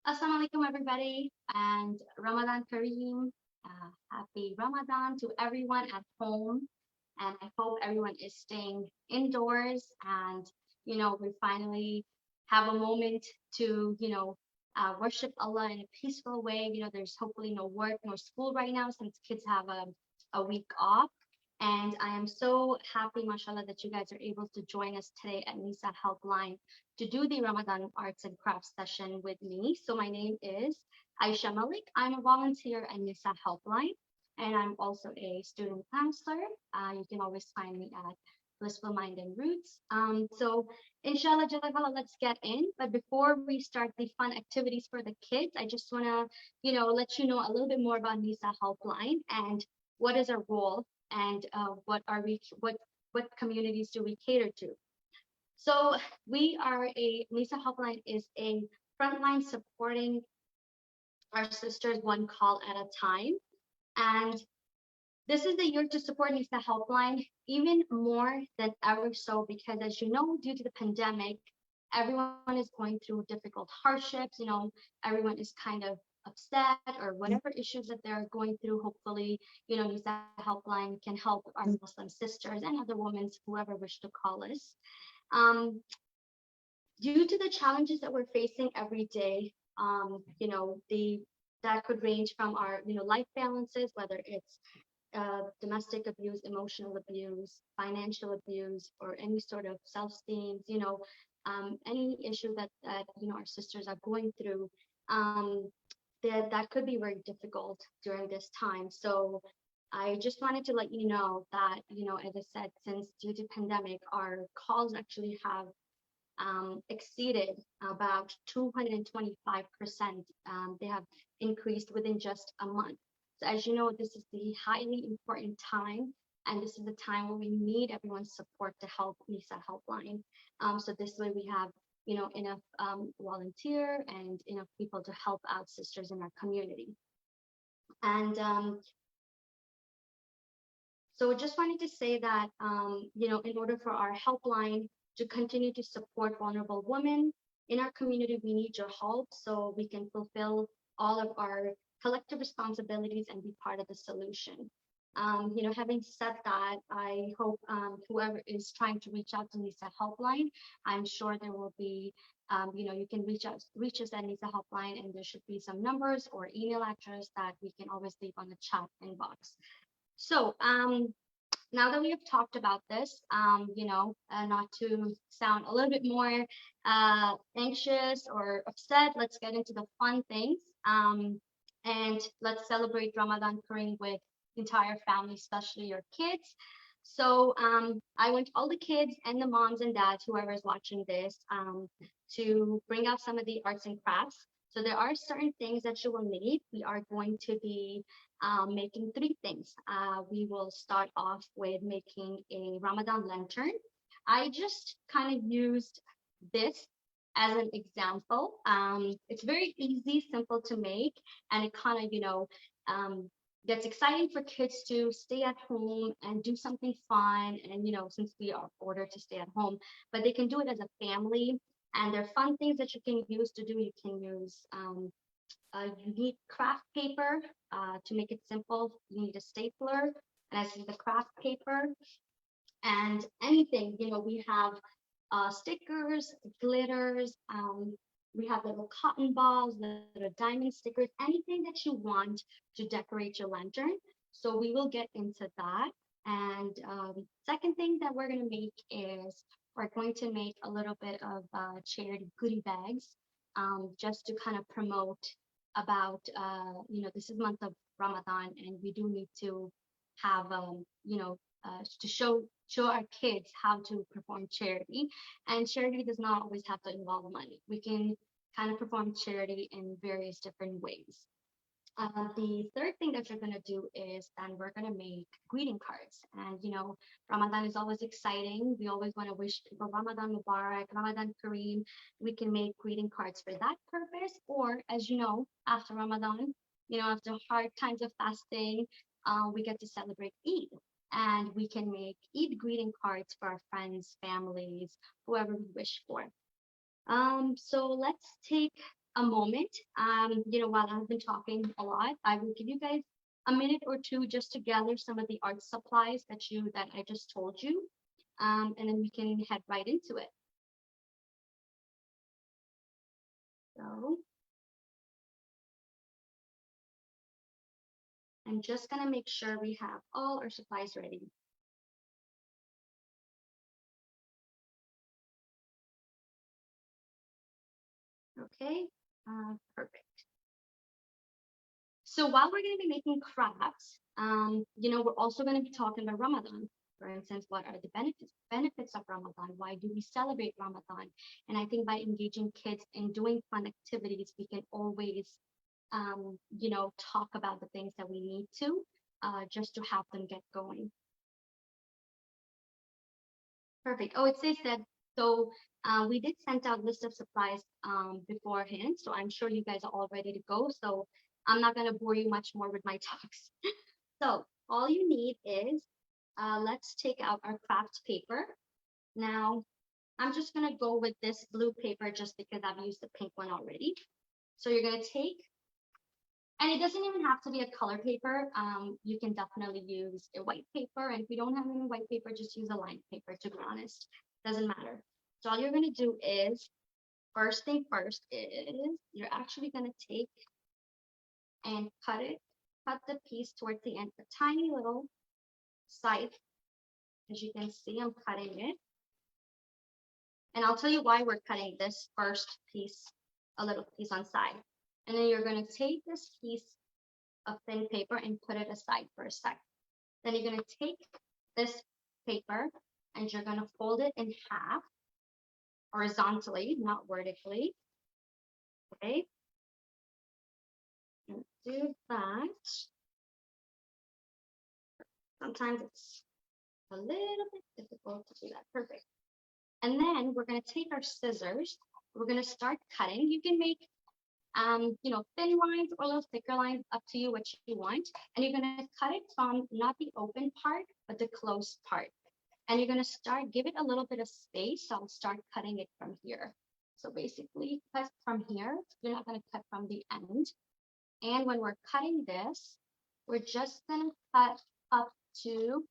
Assalamu alaikum, everybody, and Ramadan Kareem. Happy Ramadan to everyone at home. And I hope everyone is staying indoors and, we finally have a moment to, worship Allah in a peaceful way. There's hopefully no work nor school right now since kids have a week off. And I am so happy, mashallah, that you guys are able to join us today at Nisa Helpline to do the Ramadan Arts and Crafts session with me. So my name is Aisha Malik. I'm a volunteer at Nisa Helpline, and I'm also a student counselor. You can always find me at Blissful Mind and Roots. So inshallah, Jalla, let's get in. But before we start the fun activities for the kids, I just want to, let you know a little bit more about Nisa Helpline and what is our role and what communities do we cater to. So Nisa Helpline is a frontline supporting our sisters one call at a time. And this is the year to support Nisa Helpline even more than ever so, because as you know, due to the pandemic, everyone is going through difficult hardships, everyone is kind of upset or whatever issues that they're going through. Hopefully, Nisa Helpline can help our Muslim sisters and other women, whoever wish to call us. Due to the challenges that we're facing every day, that could range from our, life balances, whether it's domestic abuse, emotional abuse, financial abuse, or any sort of self-esteem, any issue that our sisters are going through, that could be very difficult during this time. So I just wanted to let you know that, as I said, since due to pandemic, our calls actually have exceeded about 225%. They have increased within just a month. So as you know, this is the highly important time, and this is the time where we need everyone's support to help Nisa Helpline. So this way we have, enough volunteer and enough people to help out sisters in our community. And so just wanted to say that, in order for our helpline to continue to support vulnerable women in our community, we need your help so we can fulfill all of our collective responsibilities and be part of the solution. Having said that, I hope whoever is trying to reach out to Nisa Helpline, I'm sure there will be, you can reach us at Nisa Helpline, and there should be some numbers or email address that we can always leave on the chat inbox. So now that we have talked about this, not to sound a little bit more anxious or upset, let's get into the fun things. And let's celebrate Ramadan Kareem with the entire family, especially your kids. So I want all the kids and the moms and dads, whoever is watching this, to bring out some of the arts and crafts. So there are certain things that you will need. We are going to be making three things. We will start off with making a Ramadan Lantern. I just kind of used this as an example. It's very easy, simple to make, and it kind of, gets exciting for kids to stay at home and do something fun. And, since we are ordered to stay at home, but they can do it as a family. And there are fun things that you can use to do. You can use you need craft paper to make it simple. You need a stapler, and I see the craft paper and anything. We have stickers, glitters. We have little cotton balls, little diamond stickers, anything that you want to decorate your lantern. So we will get into that. And second thing that we're going to make is we're going to make a little bit of charity goodie bags, just to kind of promote about, this is month of Ramadan, and we do need to have, to show our kids how to perform charity. And charity does not always have to involve money. We can kind of perform charity in various different ways. The third thing that you're going to do is then we're going to make greeting cards. And, Ramadan is always exciting. We always want to wish people Ramadan Mubarak, Ramadan Kareem. We can make greeting cards for that purpose. Or, as you know, after Ramadan, after hard times of fasting, we get to celebrate Eid. And we can make Eid greeting cards for our friends, families, whoever we wish for. So let's take a moment, while I've been talking a lot, I will give you guys a minute or two just to gather some of the art supplies that I just told you, and then we can head right into it. So I'm just gonna make sure we have all our supplies ready. Okay, perfect. So while we're going to be making crafts, we're also going to be talking about Ramadan. For instance, what are the benefits of Ramadan? Why do we celebrate Ramadan? And I think by engaging kids in doing fun activities, we can always, talk about the things that we need to, just to have them get going. Perfect. Oh, it says that. So we did send out list of supplies beforehand, so I'm sure you guys are all ready to go. So I'm not going to bore you much more with my talks. So all you need is, let's take out our craft paper. Now, I'm just going to go with this blue paper just because I've used the pink one already. So you're going to take, and it doesn't even have to be a color paper. You can definitely use a white paper. And if you don't have any white paper, just use a lined paper, to be honest. Doesn't matter. So all you're going to do is, first thing first is, you're actually going to take and cut the piece towards the end, a tiny little side. As you can see, I'm cutting it. And I'll tell you why we're cutting this first piece, a little piece on side. And then you're going to take this piece of thin paper and put it aside for a sec. Then you're going to take this paper and you're going to fold it in half, horizontally, not vertically. Okay. And do that. Sometimes it's a little bit difficult to do that. Perfect. And then we're going to take our scissors. We're going to start cutting. You can make, thin lines or a little thicker lines, up to you what you want. And you're going to cut it from not the open part, but the closed part. And you're going to give it a little bit of space. So I'll start cutting it from here. So basically, cut from here. You're not going to cut from the end. And when we're cutting this, we're just going to cut up to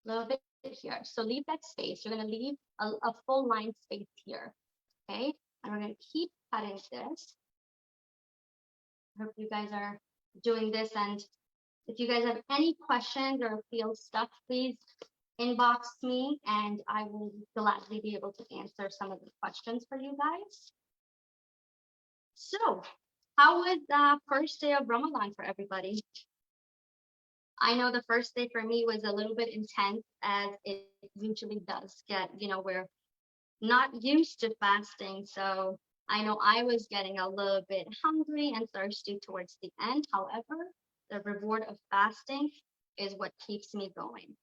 a little bit here. So leave that space. You're going to leave a full line space here. Okay. And we're going to keep cutting this. I hope you guys are doing this. And if you guys have any questions or feel stuck, please inbox me and I will gladly be able to answer some of the questions for you guys. So how was the first day of Ramadan for everybody? I know the first day for me was a little bit intense, as it usually does get, we're not used to fasting. So I know I was getting a little bit hungry and thirsty towards the end. However, the reward of fasting is what keeps me going.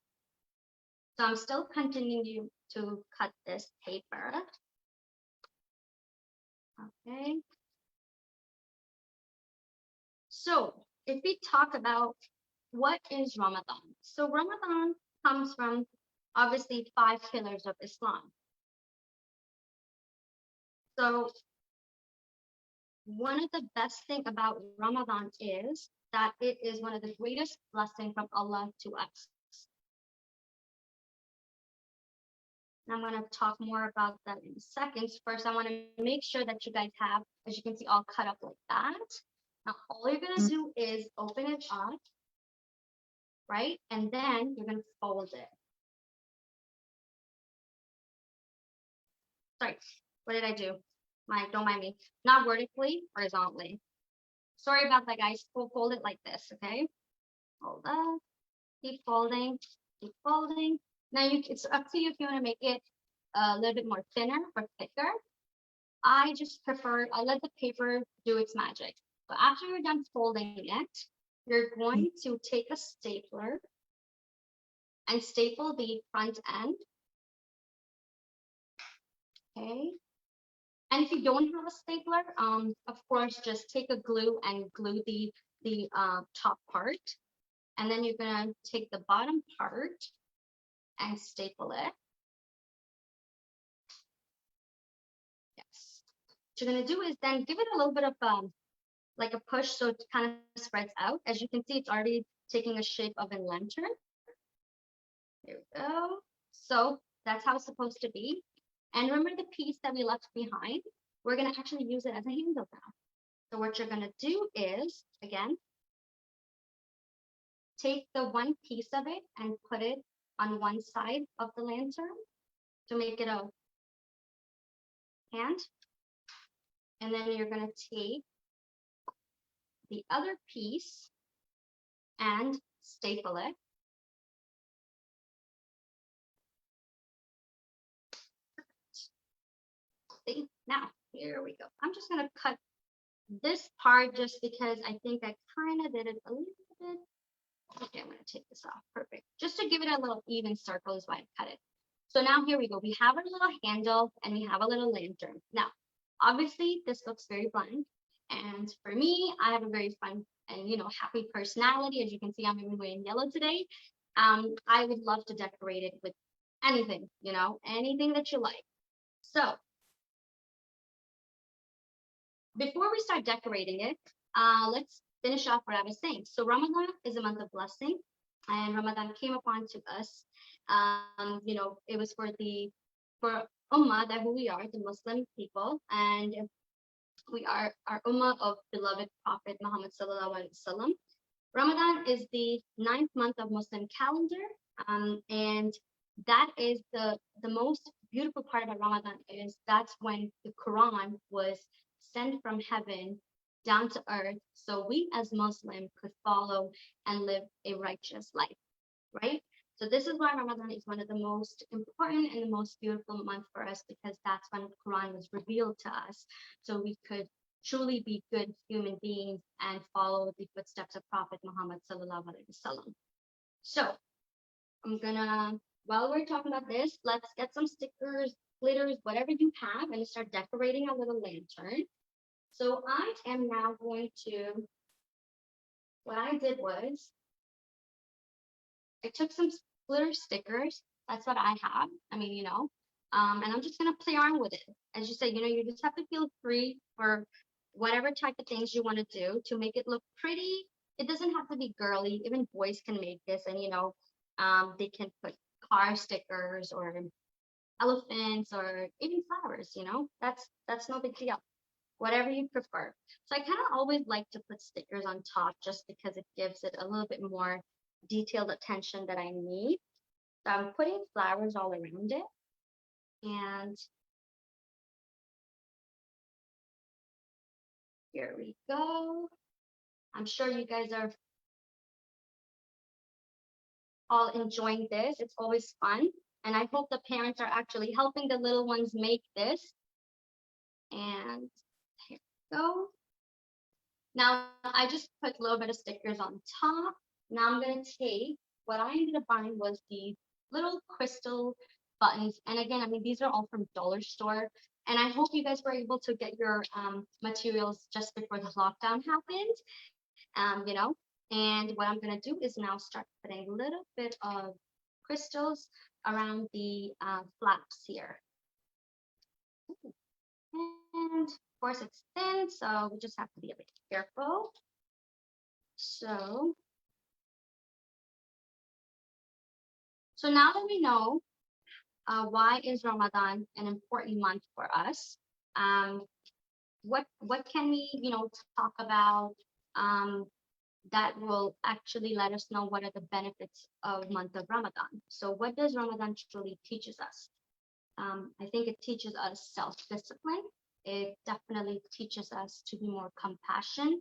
So I'm still continuing to cut this paper. Okay. So if we talk about what is Ramadan? So Ramadan comes from obviously 5 pillars of Islam. So one of the best thing about Ramadan is that it is one of the greatest blessings from Allah to us. And I'm going to talk more about that in a second. First, I want to make sure that you guys have, as you can see, all cut up like that. Now, all you're going to do is open it up, right? And then you're going to fold it. Sorry, what did I do? Don't mind me. Not vertically, horizontally. Sorry about that, guys. We'll fold it like this, okay? Fold up, keep folding, keep folding. Now it's up to you if you want to make it a little bit more thinner or thicker. I just prefer, I let the paper do its magic. So after you're done folding it, you're going to take a stapler and staple the front end. Okay. And if you don't have a stapler, of course, just take a glue and glue the top part. And then you're going to take the bottom part and staple it. Yes. you're gonna do is then give it a little bit of like a push so it kind of spreads out. As you can see, it's already taking a shape of a lantern. There we go. So that's how it's supposed to be. And remember the piece that we left behind? We're gonna actually use it as a handle now. So what you're gonna do is, again, take the one piece of it and put it on one side of the lantern to make it a hand. And then you're gonna take the other piece and staple it. See, now, here we go. I'm just gonna cut this part just because I think I kind of did it a little bit. Okay, I'm gonna take this off, perfect. Just to give it a little even circle is why I cut it. So now here we go. We have a little handle and we have a little lantern. Now, obviously this looks very bland. And for me, I have a very fun and happy personality. As you can see, I'm even wearing yellow today. I would love to decorate it with anything, anything that you like. So before we start decorating it, let's finish off what I was saying. So Ramadan is a month of blessing, and Ramadan came upon to us. It was for Ummah, that who we are, the Muslim people, and we are our Ummah of beloved Prophet Muhammad sallallahu alaihi wasallam. Ramadan is the 9th month of Muslim calendar, and that is the most beautiful part about Ramadan is that's when the Quran was sent from heaven down to earth, so we as Muslims could follow and live a righteous life, right? So this is why Ramadan is one of the most important and the most beautiful month for us, because that's when the Quran was revealed to us, so we could truly be good human beings and follow the footsteps of Prophet Muhammad sallallahu alaihi wasallam. So I'm gonna, while we're talking about this, let's get some stickers, glitters, whatever you have, and start decorating our little lantern. So I am now going to, what I did was, I took some glitter stickers. That's what I have. I mean, and I'm just gonna play around with it. As you say, you just have to feel free for whatever type of things you want to do to make it look pretty. It doesn't have to be girly. Even boys can make this, and they can put car stickers or elephants or even flowers. That's no big deal. Whatever you prefer. So I kind of always like to put stickers on top just because it gives it a little bit more detailed attention that I need. So I'm putting flowers all around it. And here we go. I'm sure you guys are all enjoying this. It's always fun. And I hope the parents are actually helping the little ones make this. And here we go. Now I just put a little bit of stickers on top. Now I'm gonna take, what I ended up buying was the little crystal buttons. And again, I mean, these are all from dollar store. And I hope you guys were able to get your materials just before the lockdown happened. And what I'm gonna do is now start putting a little bit of crystals around the flaps here. And of course it's thin, so we just have to be a bit careful. So now that we know why is Ramadan an important month for us, what can we talk about that will actually let us know what are the benefits of month of Ramadan. So what does Ramadan truly teaches us? I think it teaches us self-discipline. It definitely teaches us to be more compassionate,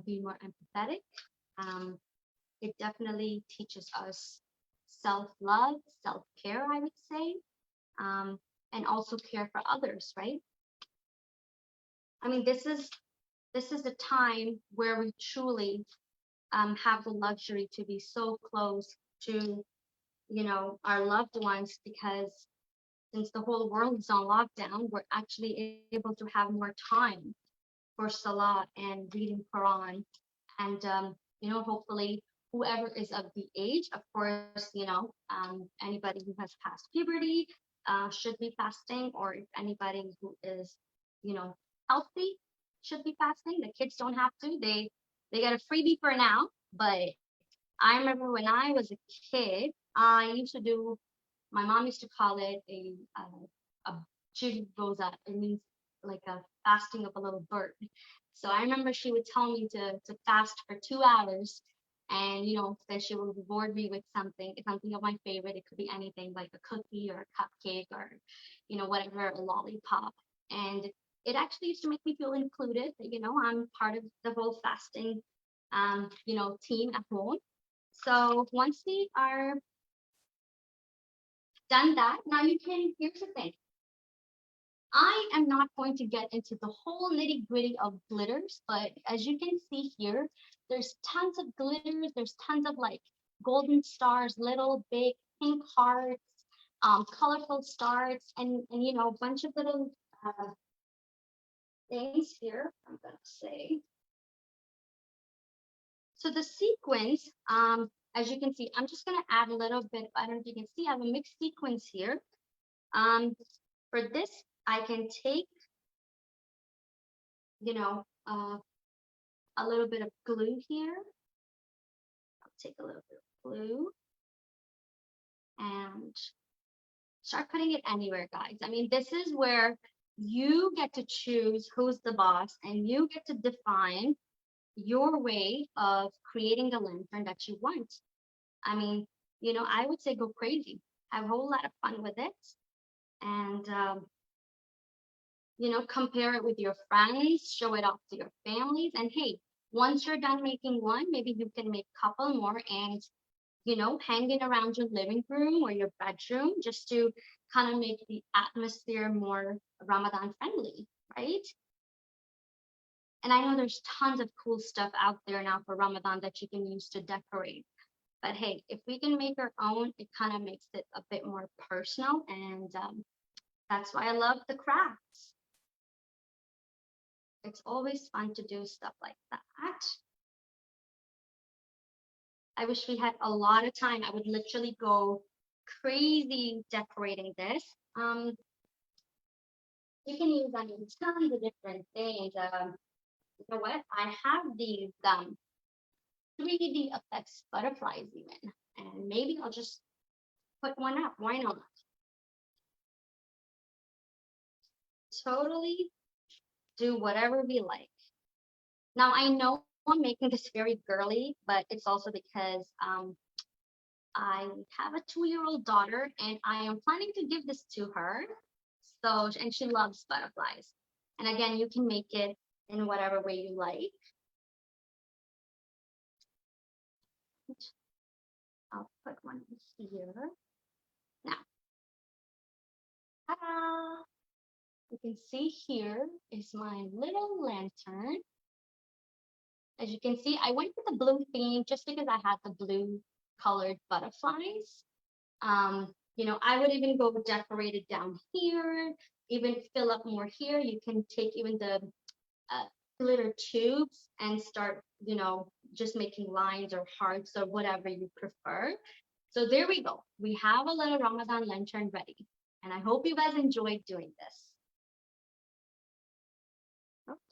be more empathetic. It definitely teaches us self-love, self-care, I would say, and also care for others, right? I mean, this is the time where we truly have the luxury to be so close to, our loved ones, because since the whole world is on lockdown, we're actually able to have more time for Salah and reading Quran. And, hopefully whoever is of the age, of course, anybody who has passed puberty should be fasting, or if anybody who is, healthy should be fasting. The kids don't have to. They get a freebie for now. But I remember when I was a kid, I used to do. My mom used to call it a rosa. It means like a fasting of a little bird. So I remember she would tell me to fast for 2 hours, and then she would reward me with something of my favorite. It could be anything like a cookie or a cupcake or whatever, a lollipop. And it actually used to make me feel included. I'm part of the whole fasting team at home. So once we are done that, now you can, here's the thing. I am not going to get into the whole nitty gritty of glitters, but as you can see here, there's tons of glitters. There's tons of like golden stars, little, big, pink hearts, colorful stars, and a bunch of little things here. I'm gonna say. So the sequins, as you can see, I'm just gonna add a little bit. I don't know if you can see, I have a mixed sequins here. For this, I can take, a little bit of glue here. I'll take a little bit of glue and start putting it anywhere, guys. I mean, this is where you get to choose who's the boss and you get to define your way of creating the lantern that you want. I mean, I would say go crazy, have a whole lot of fun with it, and compare it with your friends, show it off to your families. And hey, once you're done making one, maybe you can make a couple more and, hang it around your living room or your bedroom just to kind of make the atmosphere more Ramadan friendly, right? And I know there's tons of cool stuff out there now for Ramadan that you can use to decorate. But hey, if we can make our own, it kind of makes it a bit more personal. And that's why I love the crafts. It's always fun to do stuff like that. I wish we had a lot of time. I would literally go crazy decorating this. You can use tons of different things. You know what? I have these 3D effects butterflies even, and maybe I'll just put one up. Why not? Totally do whatever we like. Now I know I'm making this very girly, but it's also because I have a 2-year-old daughter and I am planning to give this to her. So, and she loves butterflies. And again, you can make it in whatever way you like. I'll put one here. Now, ta-da! You can see here is my little lantern. As you can see, I went with the blue theme just because I had the blue colored butterflies. I would even go decorate it down here, even fill up more here. You can take even the glitter tubes and start, just making lines or hearts or whatever you prefer. So there we go. We have a little Ramadan lantern ready. And I hope you guys enjoyed doing this.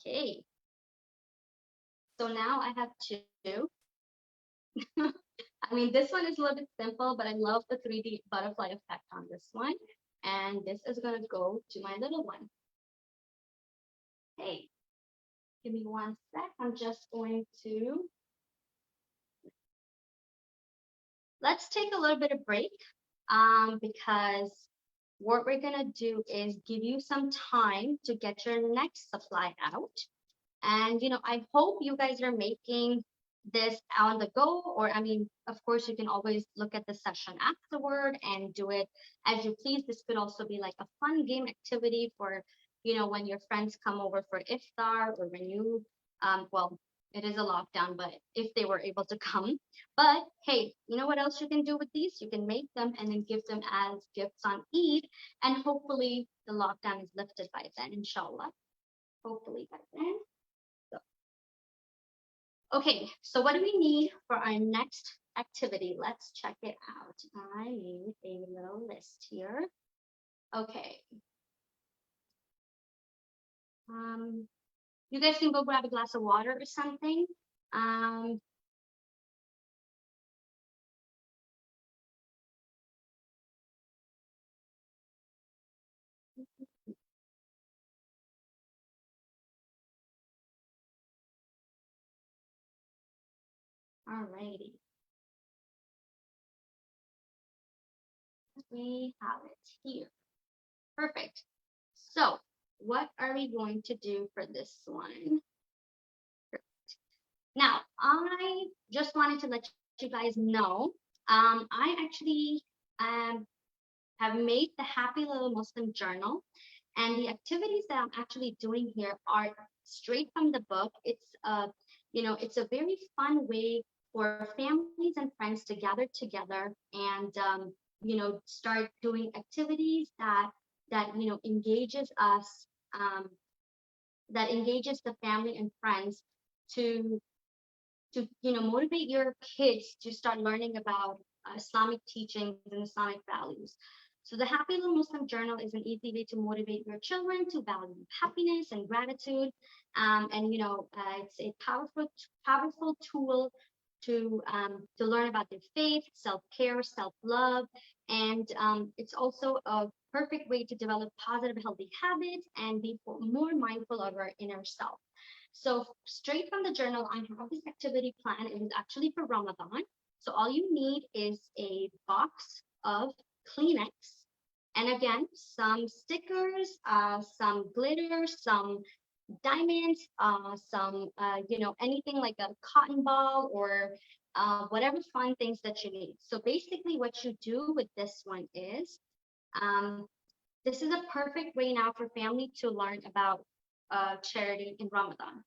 Okay. So now I have two. I mean, this one is a little bit simple, but I love the 3D butterfly effect on this one. And this is going to go to my little one. Hey, give me one sec. I'm just going to, let's take a little bit of break because what we're going to do is give you some time to get your next supply out. And, I hope you guys are making this on the go, or I mean, of course, you can always look at the session afterward and do it as you please. This could also be like a fun game activity for, when your friends come over for iftar or when you, well, it is a lockdown, but if they were able to come. But hey, you know what else you can do with these? You can make them and then give them as gifts on Eid, and hopefully the lockdown is lifted by then, inshallah. Hopefully by then. Okay, so what do we need for our next activity? Let's check it out. I need a little list here. Okay. You guys can go grab a glass of water or something. Um, Alrighty, we have it here. Perfect. So, what are we going to do for this one? Now, I just wanted to let you guys know, I actually um, have made the Happy Little Muslim Journal, and the activities that I'm actually doing here are straight from the book. It's a very fun way for families and friends to gather together and start doing activities that engages us, that engages the family and friends to motivate your kids to start learning about Islamic teachings and Islamic values. So the Happy Little Muslim Journal is an easy way to motivate your children to value happiness and gratitude. It's a powerful tool to learn about their faith, self-care, self-love, and it's also a perfect way to develop positive, healthy habits and be more mindful of our inner self. So straight from the journal, I have this activity plan. It is actually for Ramadan. So all you need is a box of Kleenex, and again, some stickers, some glitter, some diamonds, anything like a cotton ball or whatever fun things that you need. So basically, what you do with this one is, um, this is a perfect way now for family to learn about charity in Ramadan.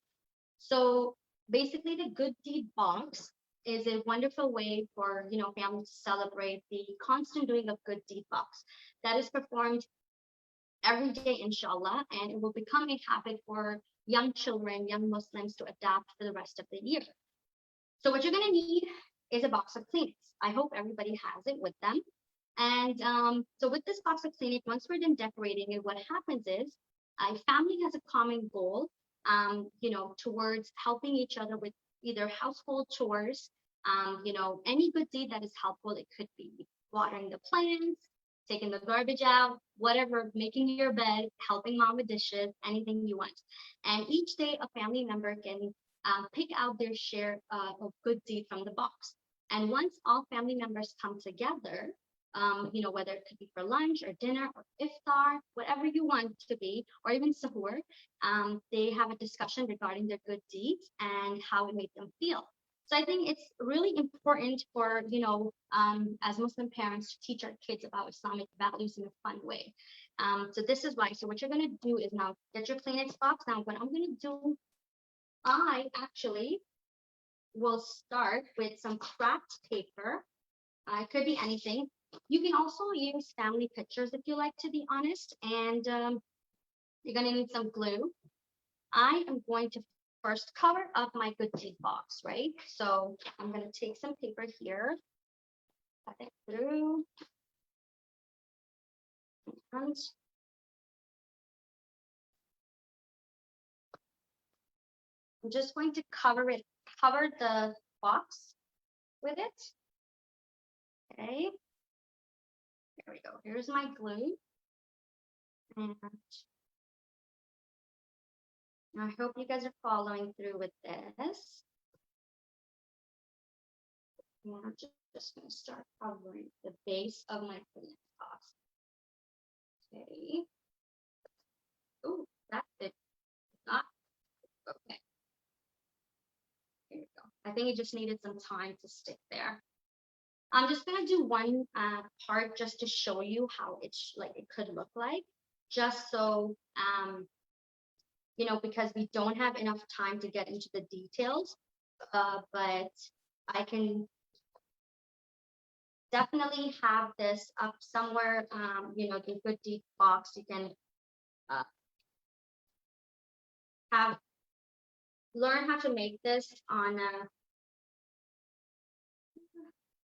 So basically, the good deed box is a wonderful way for families to celebrate the constant doing of good deed box that is performed every day, inshallah, and it will become a habit for young children, young Muslims to adapt for the rest of the year. So what you're gonna need is a box of Kleenex. I hope everybody has it with them. And so with this box of Kleenex, once we're done decorating it, what happens is a family has a common goal, towards helping each other with either household chores, any good deed that is helpful. It could be watering the plants, taking the garbage out, whatever, making your bed, helping mom with dishes, anything you want. And each day, a family member can pick out their share of good deed from the box. And once all family members come together, whether it could be for lunch or dinner or iftar, whatever you want to be, or even sahur, they have a discussion regarding their good deeds and how it made them feel. So I think it's really important for, as Muslim parents to teach our kids about Islamic values in a fun way. So this is why. So what you're going to do is now get your Kleenex box. Now what I'm going to do, I actually will start with some craft paper. It could be anything. You can also use family pictures if you like, to be honest. And you're going to need some glue. I am going to first cover up my good deed box, right? So I'm going to take some paper here, cut it through, and I'm just going to cover the box with it. Okay, there we go. Here's my glue. And I hope you guys are following through with this. I'm just going to start covering the base of my Kleenex box. Okay. Oh, that did not. Okay. Here we go. I think it just needed some time to stick there. I'm just going to do one part just to show you how it could look like, just so because we don't have enough time to get into the details, but I can definitely have this up somewhere. The good deed box, you can learn how to make this on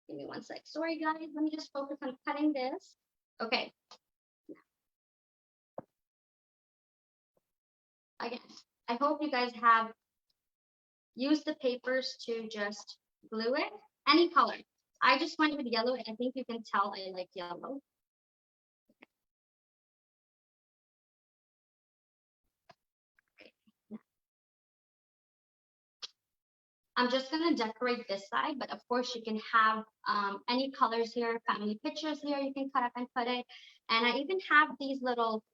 give me one sec. Sorry guys, let me just focus on cutting this. Okay. Again, I hope you guys have used the papers to just glue it. Any color. I just went with yellow, and I think you can tell I like yellow. I'm just gonna decorate this side, but of course you can have any colors here, family pictures here, you can cut up and put it. And I even have these little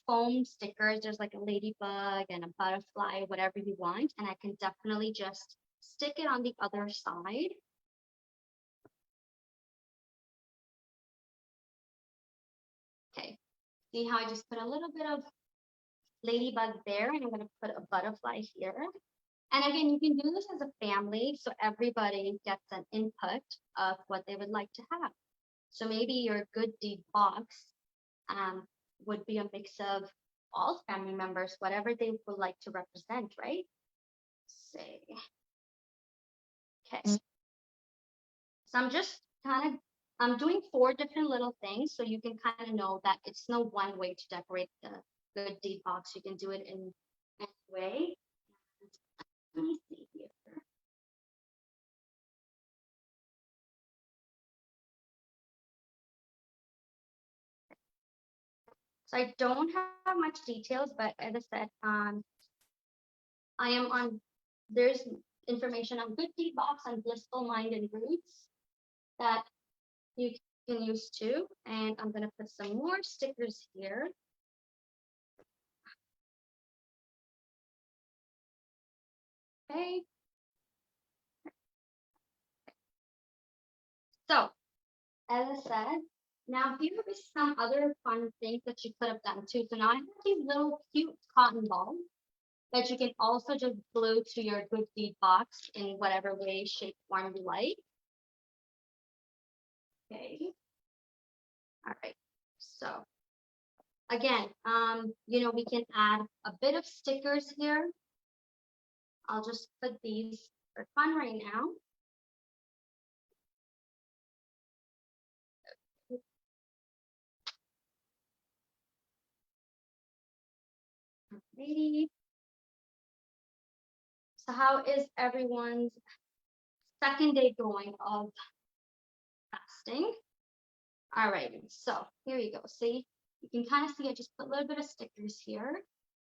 foam stickers. There's like a ladybug and a butterfly, whatever you want. And I can definitely just stick it on the other side. Okay, see how I just put a little bit of ladybug there, and I'm gonna put a butterfly here. And again, you can do this as a family, so everybody gets an input of what they would like to have. So maybe your good deed box um, would be a mix of all family members, whatever they would like to represent, right? Say, okay. So I'm just kind of I'm doing 4 different little things, so you can kind of know that it's no one way to decorate the good deed box. You can do it in any way. Let me see here. So I don't have much details, but as I said, I am on, there's information on good deed box and blissful mind and roots that you can use too. And I'm gonna put some more stickers here. Okay. So as I said, now here is some other fun things that you could have done too. So now I have these little cute cotton balls that you can also just glue to your good deed box in whatever way, shape, form you like. Okay. All right. So again, we can add a bit of stickers here. I'll just put these for fun right now. Alrighty. So how is everyone's second day going of fasting? All right, so here you go. See, you can kind of see I just put a little bit of stickers here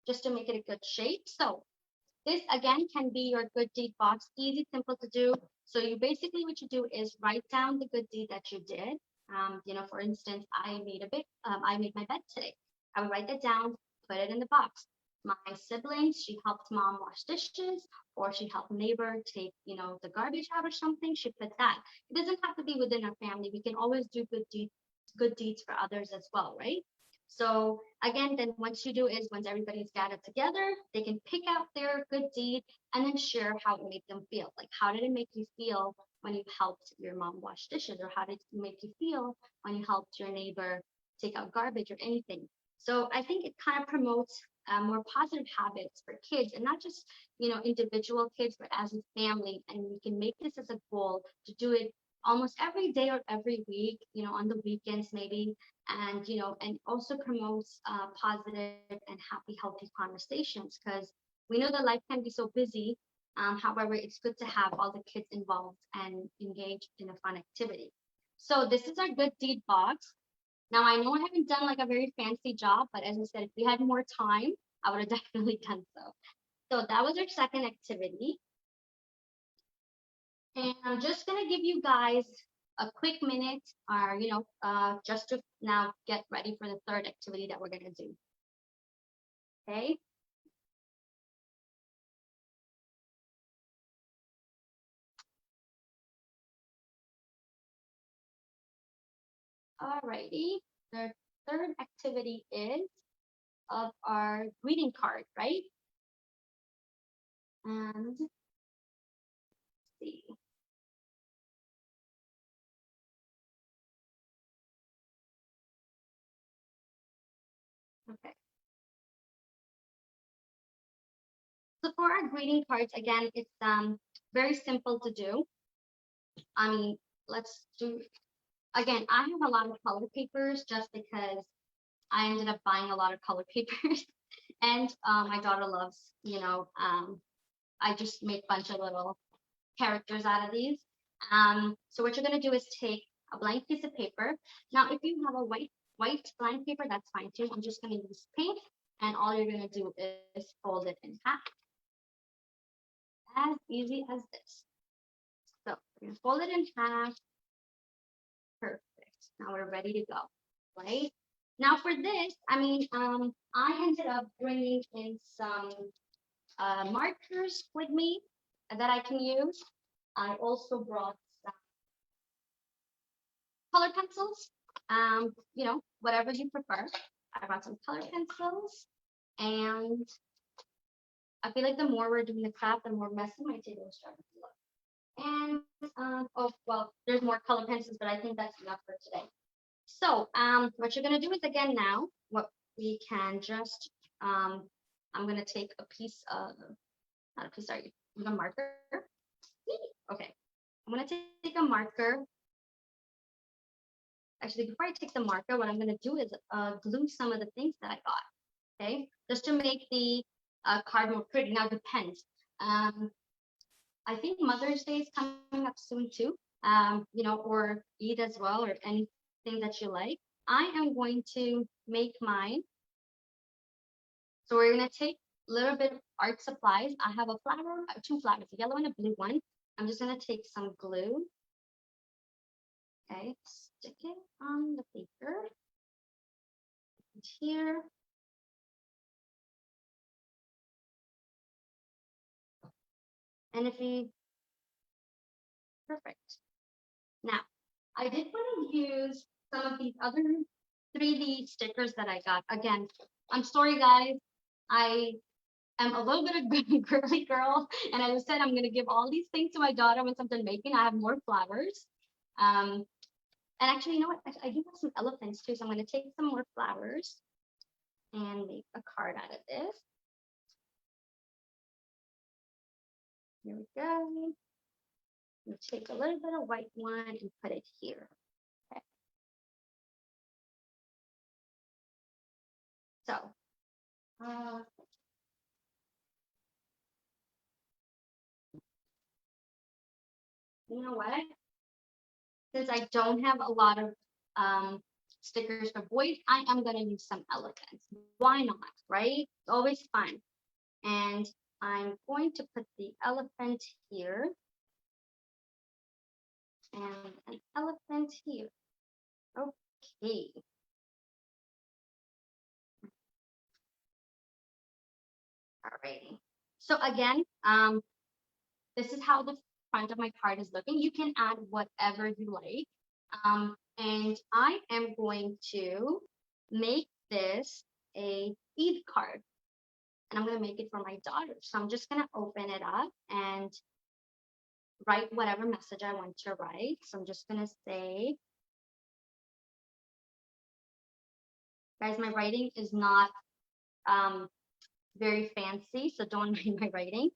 just to make it a good shape. So this again can be your good deed box, easy, simple to do. So you basically what you do is write down the good deed that you did. For instance, I made my bed today. I would write that down, put it in the box. My siblings, she helped mom wash dishes, or she helped neighbor take, the garbage out or something. She put that. It doesn't have to be within our family. We can always do good deeds for others as well, right? So again, then once you do is once everybody's gathered together, they can pick out their good deed and then share how it made them feel. Like, how did it make you feel when you helped your mom wash dishes? Or how did it make you feel when you helped your neighbor take out garbage or anything? So I think it kind of promotes more positive habits for kids, and not just, individual kids, but as a family. And we can make this as a goal to do it almost every day or every week, on the weekends maybe, and also promotes positive and happy, healthy conversations, because we know that life can be so busy. However, it's good to have all the kids involved and engaged in a fun activity. So this is our good deed box. Now I know I haven't done like a very fancy job, but as I said, if we had more time, I would have definitely done so. So that was our second activity. And I'm just gonna give you guys a quick minute, or just to now get ready for the third activity that we're gonna do. Okay. Alrighty. The third activity is of our greeting card, right? And let's see. Okay. So for our greeting cards, again, it's very simple to do. I mean, let's do again. I have a lot of color papers just because I ended up buying a lot of color papers. And my daughter loves, I just make a bunch of little characters out of these. So what you're gonna do is take a blank piece of paper. Now, if you have a white blank paper, that's fine too. I'm just gonna use pink, and all you're gonna do is fold it in half. As easy as this. So we're gonna fold it in half. Perfect. Now we're ready to go, right? Now for this, I ended up bringing in some markers with me that I can use. I also brought some color pencils, whatever you prefer. I brought some color pencils, and I feel like the more we're doing the craft, the more messy my table is starting to look. And oh well, there's more color pencils, but I think that's enough for today. So what you're gonna do is again now, what we can just I'm gonna take a piece of not a piece, sorry, a marker. Okay, I'm gonna take a marker. Actually, before I take the marker, what I'm gonna do is glue some of the things that I got. Okay, just to make the card more pretty. Now depends. I think Mother's Day is coming up soon too. Or Eid as well, or anything that you like. I am going to make mine. So we're gonna take a little bit of art supplies. I have a flower, two flowers, a yellow and a blue one. I'm just gonna take some glue. Okay, stick it on the paper. And here. And if you, perfect. Now, I did want to use some of these other 3D stickers that I got. Again, I'm sorry guys, I am a little bit of a girly girl, and I said I'm gonna give all these things to my daughter once I'm done making. I have more flowers. And actually, you know what? I do have some elephants too, so I'm gonna take some more flowers and make a card out of this. Here we go. We'll take a little bit of white one and put it here. Okay. So, you know what? Since I don't have a lot of stickers for boys, I am gonna use some elephants. Why not, right? It's always fun. And I'm going to put the elephant here and an elephant here. Okay. Alrighty. So again, this is how the front of my card is looking. You can add whatever you like. And I am going to make this a Eid card. And I'm going to make it for my daughter. So I'm just going to open it up and write whatever message I want to write. So I'm just going to say, guys, my writing is not very fancy, so don't mind my writing.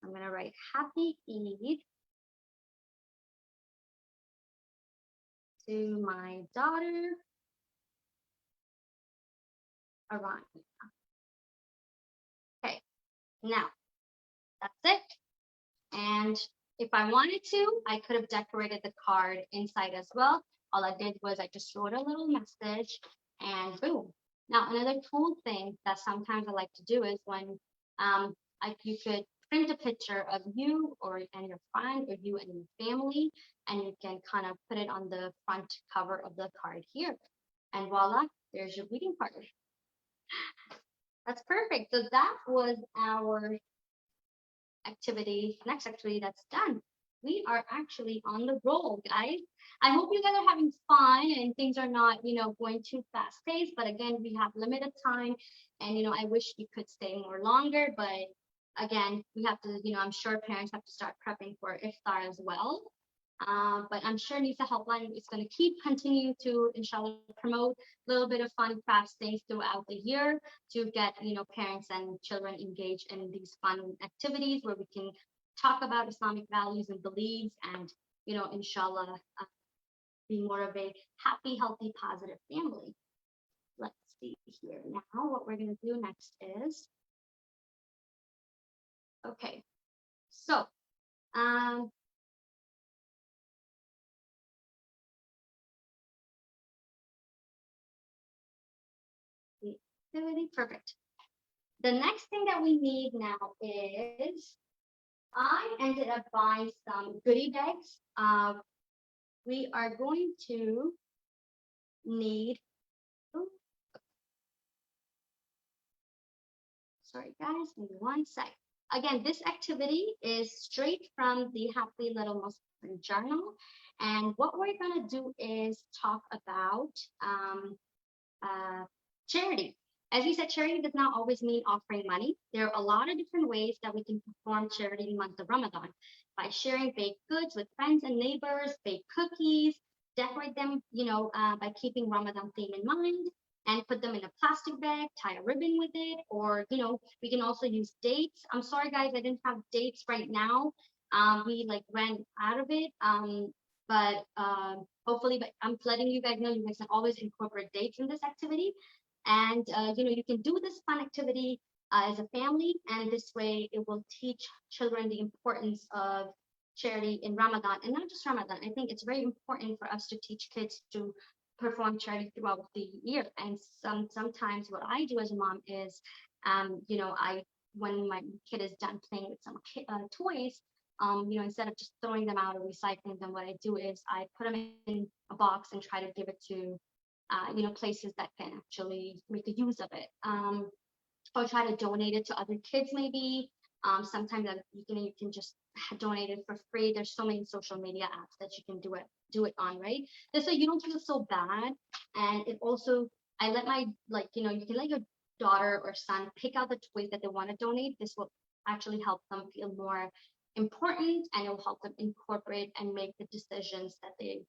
I'm going to write Happy Eid to my daughter, Aranya. Okay, now that's it. And if I wanted to, I could have decorated the card inside as well. All I did was I just wrote a little message and boom. Now, another cool thing that sometimes I like to do is when you could print a picture of you and your friend or you and your family, and you can kind of put it on the front cover of the card here. And voila, there's your greeting card. That's perfect. So that was our next activity that's done. We are actually on the roll, guys. I hope you guys are having fun and things are not, going too fast paced. But again, we have limited time, and I wish we could stay more longer. But again, we have to, I'm sure parents have to start prepping for iftar as well. But I'm sure Nisa Helpline is going to continue to, inshallah, promote a little bit of fun crafts things throughout the year to get, parents and children engaged in these fun activities where we can talk about Islamic values and beliefs and, inshallah, be more of a happy, healthy, positive family. Let's see here now. What we're gonna do next is, okay. So um, the activity, perfect. The next thing that we need now is I ended up buying some goodie bags. We are going to need, oh, sorry guys, give me one sec. Again, this activity is straight from the Happy Little Muslim Journal. And what we're gonna do is talk about uh, charity. As we said, charity does not always mean offering money. There are a lot of different ways that we can perform charity in the month of Ramadan by sharing baked goods with friends and neighbors, bake cookies, decorate them, by keeping Ramadan theme in mind, and put them in a plastic bag, tie a ribbon with it, or we can also use dates. I'm sorry, guys, I didn't have dates right now. We like ran out of it. But hopefully, but I'm letting you guys know you guys can always incorporate dates in this activity. And you can do this fun activity as a family, and this way it will teach children the importance of charity in Ramadan, and not just Ramadan. I think it's very important for us to teach kids to perform charity throughout the year. And sometimes what I do as a mom is, I when my kid is done playing with some toys, instead of just throwing them out or recycling them, what I do is I put them in a box and try to give it to, places that can actually make a use of it. Or try to donate it to other kids maybe. Sometimes you can just donate it for free. There's so many social media apps that you can do it on, right? This way you don't feel so bad, and it also I let my you can let your daughter or son pick out the toys that they want to donate. This will actually help them feel more important, and it will help them incorporate and make the decisions that they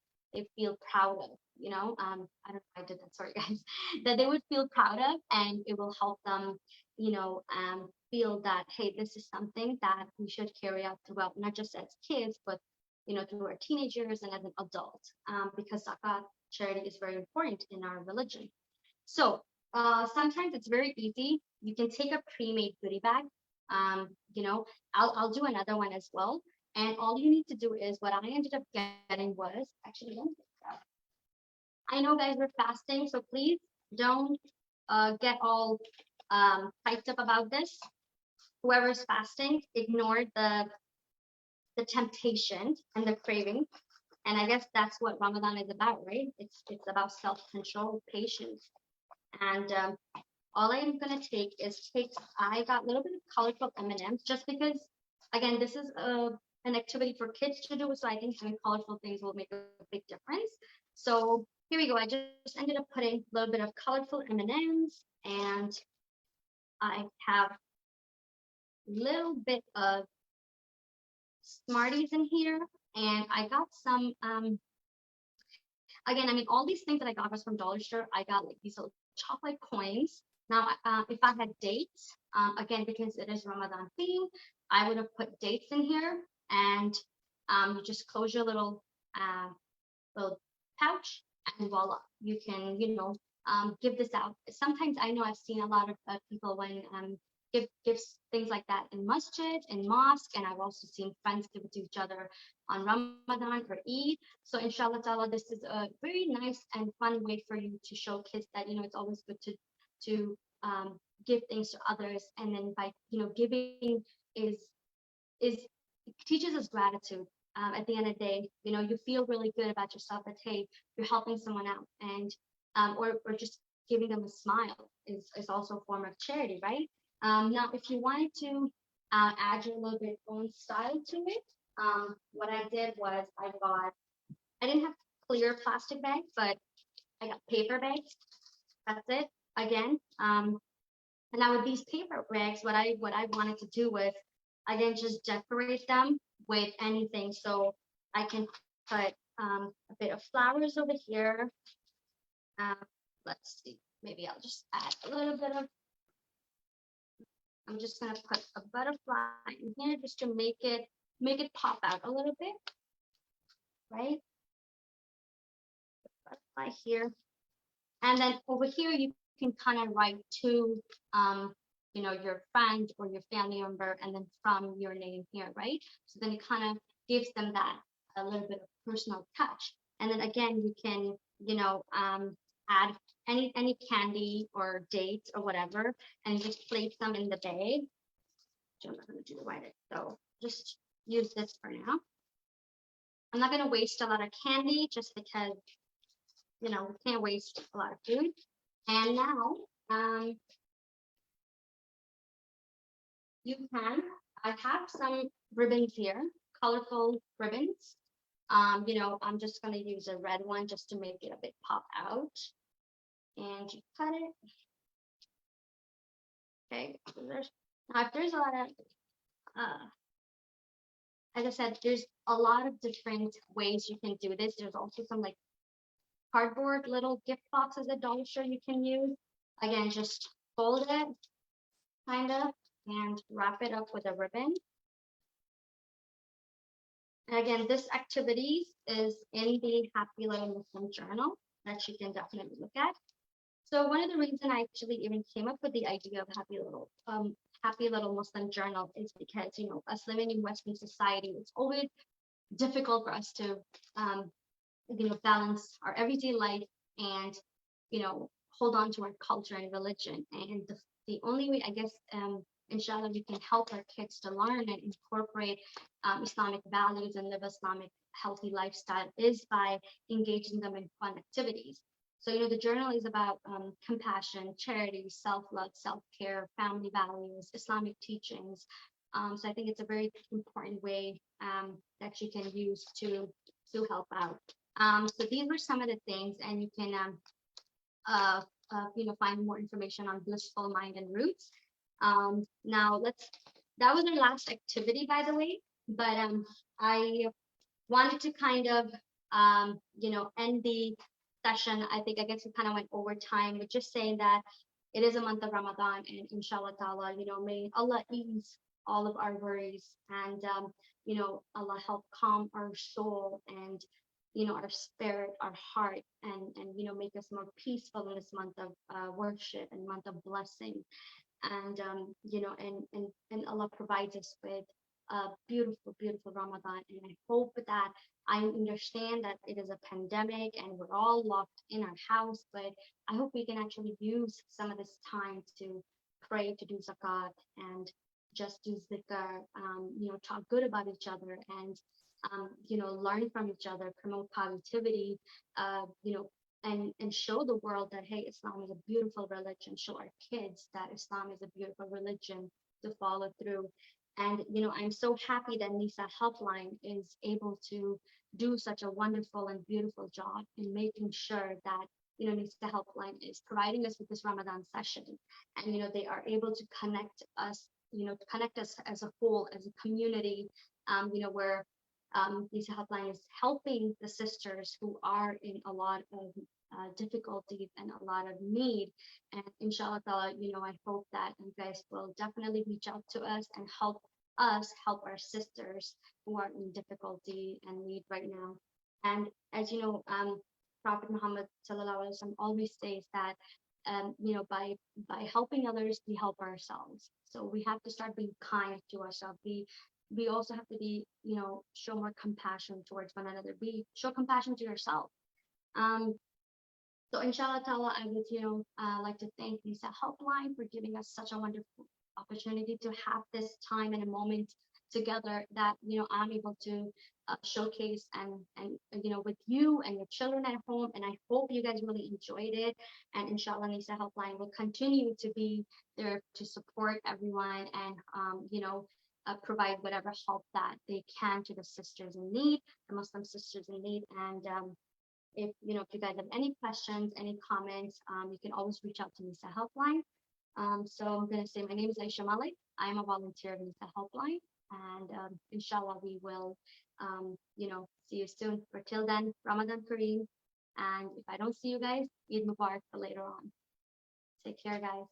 feel proud of. I don't know if I did that, sorry guys, that they would feel proud of, and it will help them, feel that, hey, this is something that we should carry out throughout, not just as kids, but through our teenagers and as an adult, because zakat charity is very important in our religion. So sometimes it's very easy. You can take a pre-made goodie bag. Um, you know, I'll do another one as well. And all you need to do is what I ended up getting was actually, let me get that. I know guys we're fasting, so please don't get all hyped up about this. Whoever's fasting, ignore the temptation and the craving. And I guess that's what Ramadan is about, right? It's about self-control, patience. And all I'm gonna take is I got a little bit of colorful M&Ms just because, again, this is an activity for kids to do, so I think having colorful things will make a big difference. So here we go. I just ended up putting a little bit of colorful M&Ms, and I have a little bit of Smarties in here, and I got some again, I mean, all these things that I got was from Dollar Store. I got like these little chocolate coins. Now, if I had dates, again, because it is Ramadan theme, I would have put dates in here, and you just close your little pouch, and voila, you can, give this out. Sometimes I know I've seen a lot of people when give gifts, things like that in masjid, in mosque, and I've also seen friends give it to each other on Ramadan or Eid. So inshallah ta'ala, this is a very nice and fun way for you to show kids that, it's always good to give things to others. And then by, giving is is teaches us gratitude. At the end of the day, you feel really good about yourself that, hey, you're helping someone out, and or just giving them a smile is also a form of charity, right? Now, if you wanted to add your little bit own style to it, what I did was I didn't have clear plastic bags, but I got paper bags. That's it. Again, and now with these paper bags, what I wanted to do was, again, just decorate them with anything. So I can put a bit of flowers over here. Uh, let's see, maybe I'll just add a little bit of, I'm just gonna put a butterfly in here just to make it pop out a little bit, right? Butterfly here. And then over here, you can kind of write to, your friend or your family member, and then from your name here, right? So then it kind of gives them that a little bit of personal touch. And then again, you can, add any candy or dates or whatever, and just place them in the bag. I'm not going to do the right, so just use this for now. I'm not going to waste a lot of candy just because, we can't waste a lot of food. And now, I have some ribbons here, colorful ribbons. I'm just going to use a red one just to make it a bit pop out. And you cut it. Okay, now if there's a lot of, as I said, there's a lot of different ways you can do this. There's also some like cardboard little gift boxes at Dollar Store you can use. Again, just fold it, kind of, and wrap it up with a ribbon. And again, this activity is in the Happy Little Muslim Journal that you can definitely look at. So one of the reasons I actually even came up with the idea of Happy Little Muslim Journal is because, us living in Western society, it's always difficult for us to, balance our everyday life and, hold on to our culture and religion. And the only way, I guess, inshallah, we can help our kids to learn and incorporate Islamic values and live Islamic healthy lifestyle is by engaging them in fun activities. So, the journal is about compassion, charity, self-love, self-care, family values, Islamic teachings. So I think it's a very important way that you can use to help out. So these were some of the things, and you can find more information on Blissful Mind and Roots. Now that was our last activity, by the way, but I wanted to kind of end the session. I guess we kind of went over time with just saying that it is a month of Ramadan, and inshallah ta'ala, may Allah ease all of our worries, and Allah help calm our soul and our spirit, our heart, and make us more peaceful in this month of worship and month of blessing. And and Allah provides us with a beautiful, beautiful Ramadan. And I hope that I understand that it is a pandemic and we're all locked in our house, but I hope we can actually use some of this time to pray, to do zakat, and just do zikr, talk good about each other, and learn from each other, promote positivity, and show the world that, hey, Islam is a beautiful religion. Show our kids that Islam is a beautiful religion to follow through. And I'm so happy that Nisa Helpline is able to do such a wonderful and beautiful job in making sure that Nisa Helpline is providing us with this Ramadan session, and they are able to connect us, as a whole, as a community, where Nisa Helpline is helping the sisters who are in a lot of difficulties and a lot of need. And inshallah ta'ala, I hope that you guys will definitely reach out to us and help our sisters who are in difficulty and need right now. And as Prophet Muhammad sallallahu alaihi wasallam always says that by helping others, we help ourselves. So we have to start being kind to ourselves. We also have to be, show more compassion towards one another. Show compassion to yourself. So inshallah ta'ala, I would, like to thank Nisa Helpline for giving us such a wonderful opportunity to have this time and a moment together that, I'm able to showcase and with you and your children at home. And I hope you guys really enjoyed it. And inshallah, Nisa Helpline will continue to be there to support everyone and, provide whatever help that they can to the sisters in need, the Muslim sisters in need. And if you guys have any questions, any comments, you can always reach out to Nisa Helpline. So I'm going to say my name is Aisha Malik. I'm a volunteer of Nisa Helpline, and inshallah we will see you soon. But till then, Ramadan Kareem, and if I don't see you guys, Eid Mubarak for later on. Take care, guys.